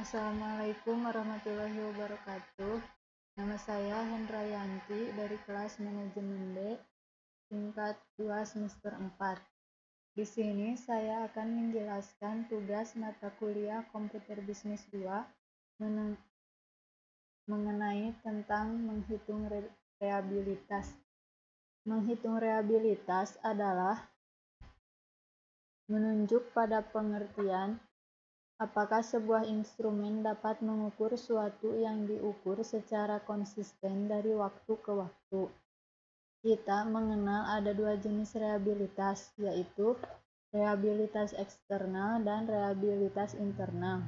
Assalamualaikum warahmatullahi wabarakatuh. Nama saya Hendrayanti dari kelas Manajemen D, tingkat 2 semester 4. Di sini saya akan menjelaskan tugas mata kuliah Komputer Bisnis 2 mengenai tentang menghitung reabilitas. Menghitung reabilitas adalah menunjuk pada pengertian apakah sebuah instrumen dapat mengukur suatu yang diukur secara konsisten dari waktu ke waktu. Kita mengenal ada dua jenis reabilitas, yaitu reabilitas eksternal dan reabilitas internal.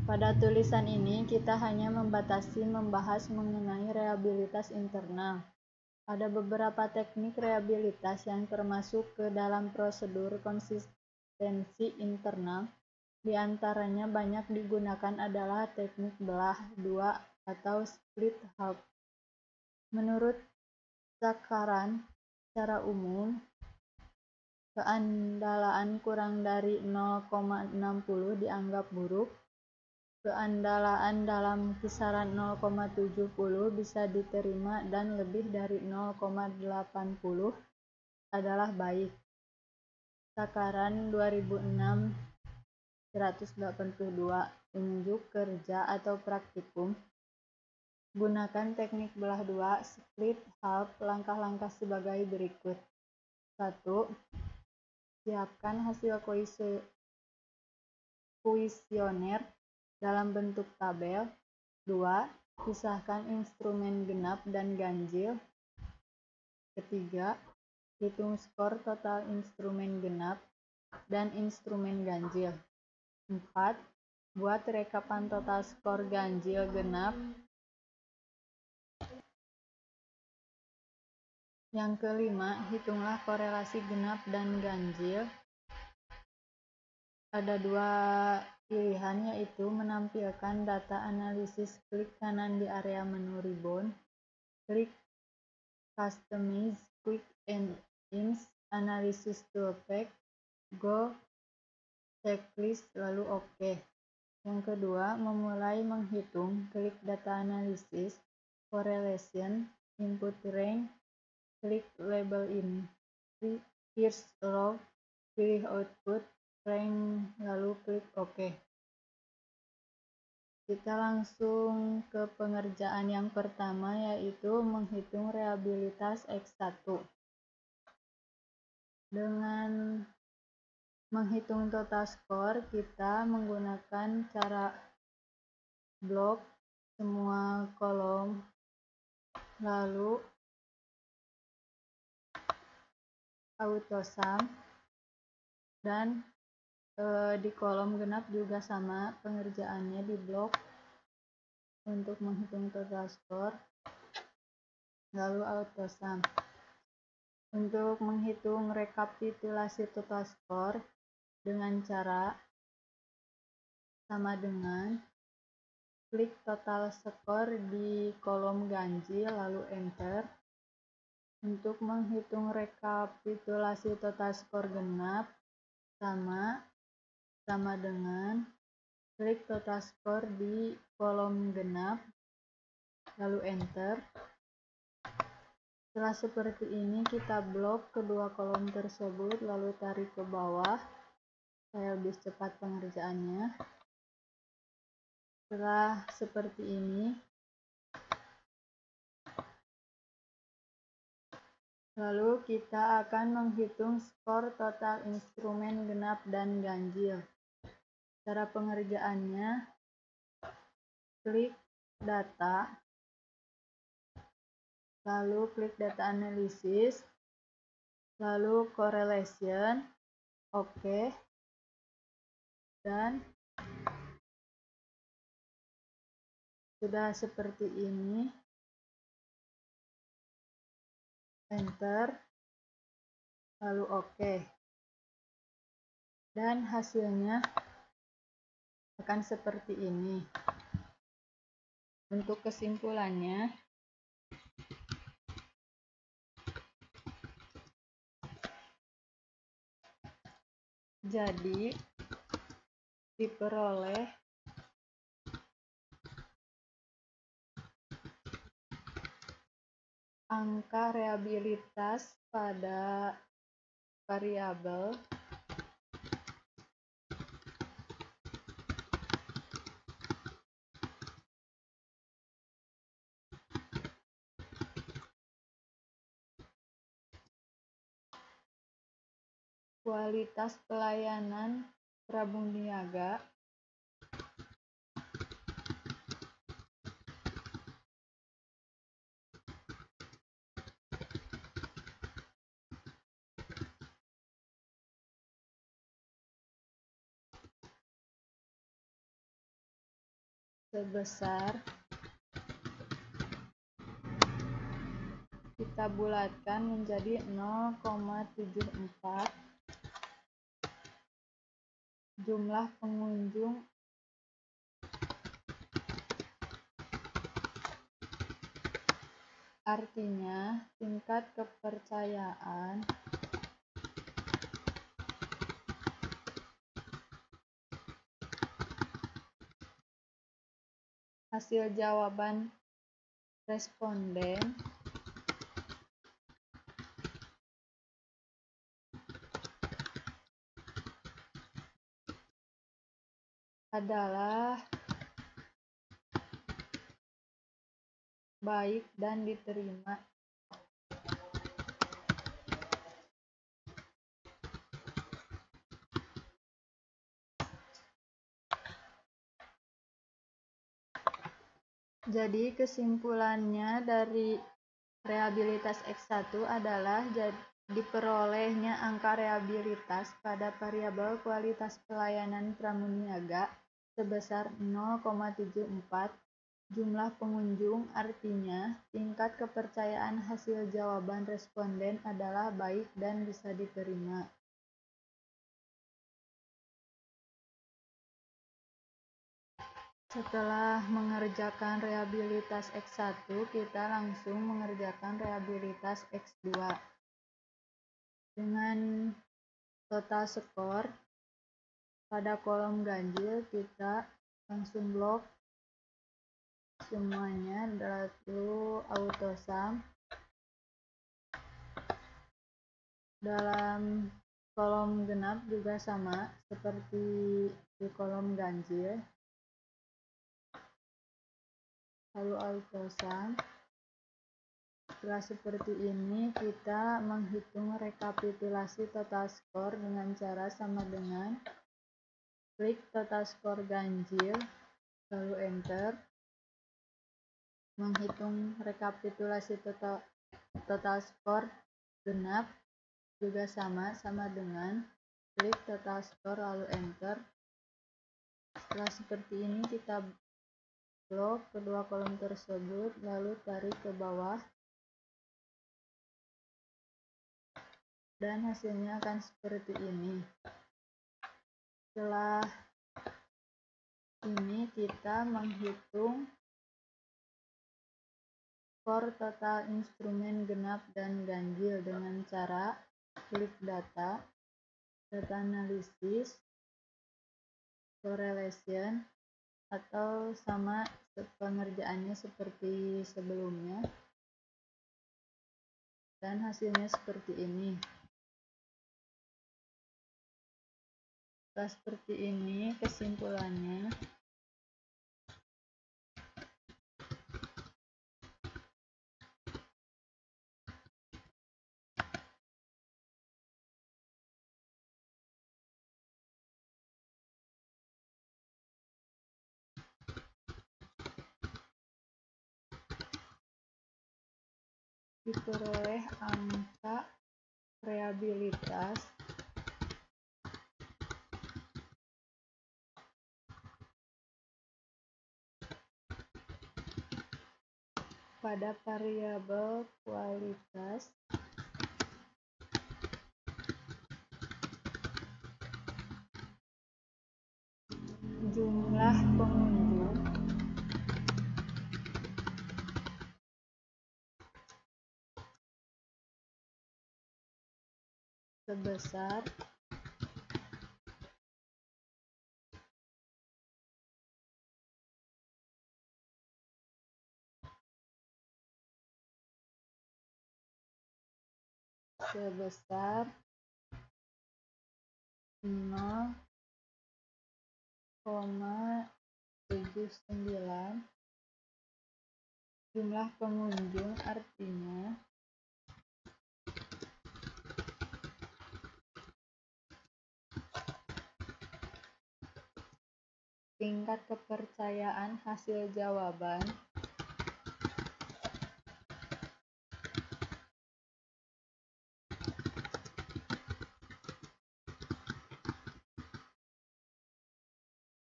Pada tulisan ini kita hanya membatasi membahas mengenai reabilitas internal. Ada beberapa teknik reabilitas yang termasuk ke dalam prosedur konsistensi internal. Di antaranya banyak digunakan adalah teknik belah dua atau split half. Menurut takaran secara umum, keandalan kurang dari 0,60 dianggap buruk. Keandalan dalam kisaran 0,70 bisa diterima dan lebih dari 0,80 adalah baik. Takaran 2006 182 unjuk kerja atau praktikum. Gunakan teknik belah dua split half. Langkah-langkah sebagai berikut. 1. Siapkan hasil kuesioner dalam bentuk tabel. 2. Pisahkan instrumen genap dan ganjil. 3. Hitung skor total instrumen genap dan instrumen ganjil. 4. Buat rekapan total skor ganjil genap. Yang kelima, hitunglah korelasi genap dan ganjil. Ada dua pilihan, yaitu menampilkan data analisis. Klik kanan di area menu ribbon, klik Customize Quick and Ins Analysis Toolpath, go checklist, lalu OK. Yang kedua, memulai menghitung. Klik Data Analysis, Correlation, Input Range, klik label in first row, pilih Output Range, lalu klik OK. Kita langsung ke pengerjaan yang pertama, yaitu menghitung reabilitas X1. Dengan menghitung total skor, kita menggunakan cara blok semua kolom, lalu autosum, dan di kolom genap juga sama pengerjaannya, di blok untuk menghitung total skor, lalu autosum. Untuk menghitung rekapitulasi total skor dengan cara sama dengan klik total skor di kolom ganjil lalu enter. Untuk menghitung rekapitulasi total skor genap sama dengan klik total skor di kolom genap lalu enter. Setelah seperti ini, kita blok kedua kolom tersebut lalu tarik ke bawah supaya lebih cepat pengerjaannya. Setelah seperti ini, lalu kita akan menghitung skor total instrumen genap dan ganjil. Cara pengerjaannya, klik data, lalu klik data analisis, lalu correlation, OK, dan sudah seperti ini, enter, lalu OK, dan hasilnya akan seperti ini. Untuk kesimpulannya, jadi diperoleh angka reliabilitas pada variabel kualitas pelayanan pramuniaga sebesar, kita bulatkan menjadi 0,74 jumlah pengunjung artinya tingkat kepercayaan hasil jawaban responden adalah baik dan diterima. Jadi kesimpulannya dari reliabilitas X1 adalah diperolehnya angka reliabilitas pada variabel kualitas pelayanan pramuniaga sebesar 0,74 jumlah pengunjung, artinya tingkat kepercayaan hasil jawaban responden adalah baik dan bisa diterima. Setelah mengerjakan reliabilitas X1, kita langsung mengerjakan reliabilitas X2. Dengan total skor pada kolom ganjil, kita langsung blok semuanya, lalu autosum. Dalam kolom genap juga sama seperti di kolom ganjil, lalu autosum. Setelah seperti ini, kita menghitung rekapitulasi total skor dengan cara sama dengan klik total skor ganjil, lalu enter. Menghitung rekapitulasi total skor genap juga sama dengan klik total skor lalu enter. Setelah seperti ini, kita blok kedua kolom tersebut lalu tarik ke bawah dan hasilnya akan seperti ini. Setelah ini kita menghitung skor total instrumen genap dan ganjil dengan cara klik data analisis, correlation, atau sama pengerjaannya seperti sebelumnya, dan hasilnya seperti ini. Setelah seperti ini, kesimpulannya diperoleh angka reliabilitas pada variabel kualitas jumlah pengunjung sebesar sebesar 0,79. Jumlah pengunjung artinya tingkat kepercayaan hasil jawaban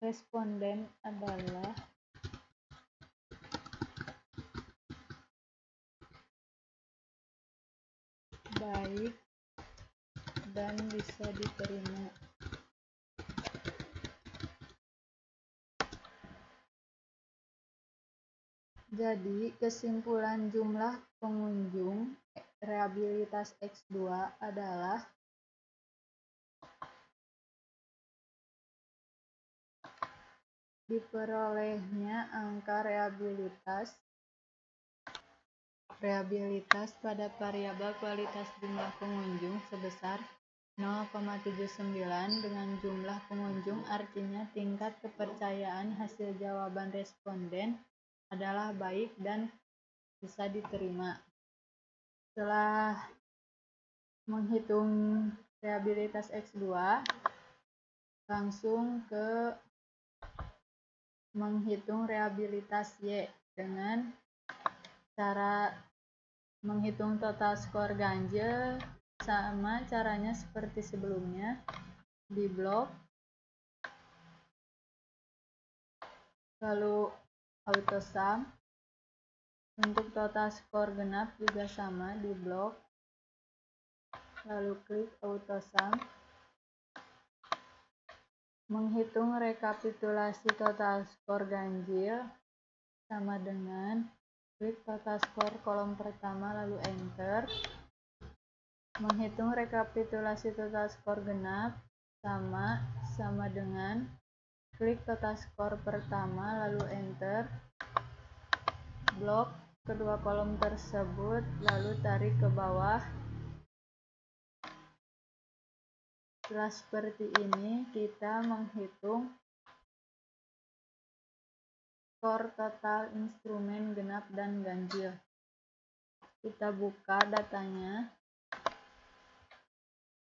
responden adalah baik dan bisa diterima. Jadi, kesimpulan jumlah pengunjung rehabilitas X2 adalah diperolehnya angka rehabilitas pada variabel kualitas jumlah pengunjung sebesar 0,79 dengan jumlah pengunjung artinya tingkat kepercayaan hasil jawaban responden adalah baik dan bisa diterima. Setelah menghitung rehabilitas X2, langsung ke menghitung rehabilitas Y dengan cara menghitung total skor ganjil. Sama caranya seperti sebelumnya, di blok, lalu autosum. Untuk total skor genap juga sama, di blok, lalu klik autosum. Menghitung rekapitulasi total skor ganjil sama dengan klik total skor kolom pertama lalu enter. Menghitung rekapitulasi total skor genap sama dengan klik total skor pertama lalu enter. Blok kedua kolom tersebut lalu tarik ke bawah. Setelah seperti ini, kita menghitung skor total instrumen genap dan ganjil. Kita buka datanya.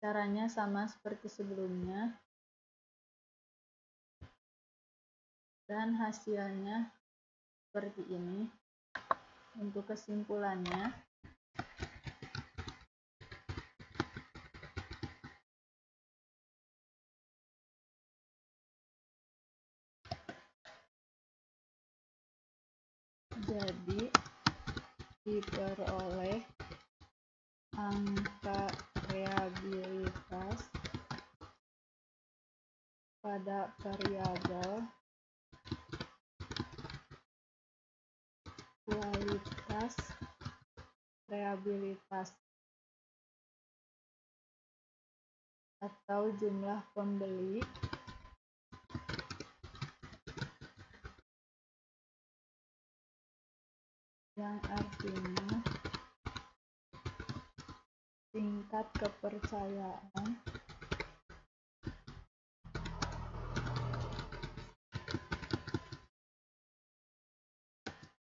Caranya sama seperti sebelumnya. Dan hasilnya seperti ini. Untuk kesimpulannya, jadi diperoleh angka rehabilitas pada variabel kualitas rehabilitas atau jumlah pembeli yang artinya tingkat kepercayaan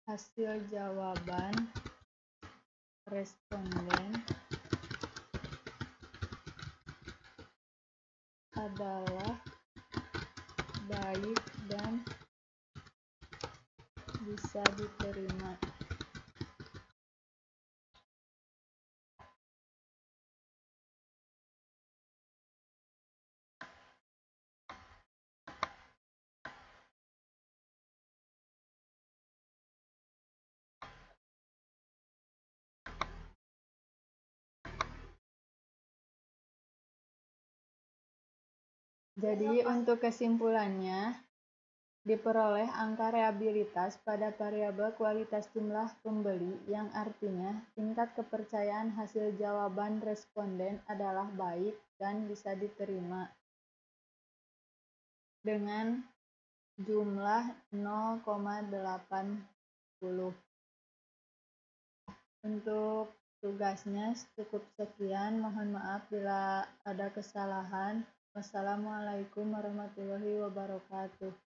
hasil jawaban responden adalah baik dan bisa diterima. Jadi untuk kesimpulannya, diperoleh angka rehabilitas pada variabel kualitas jumlah pembeli yang artinya tingkat kepercayaan hasil jawaban responden adalah baik dan bisa diterima dengan jumlah 0,80. Untuk tugasnya cukup sekian. Mohon maaf bila ada kesalahan. Wassalamualaikum warahmatullahi wabarakatuh.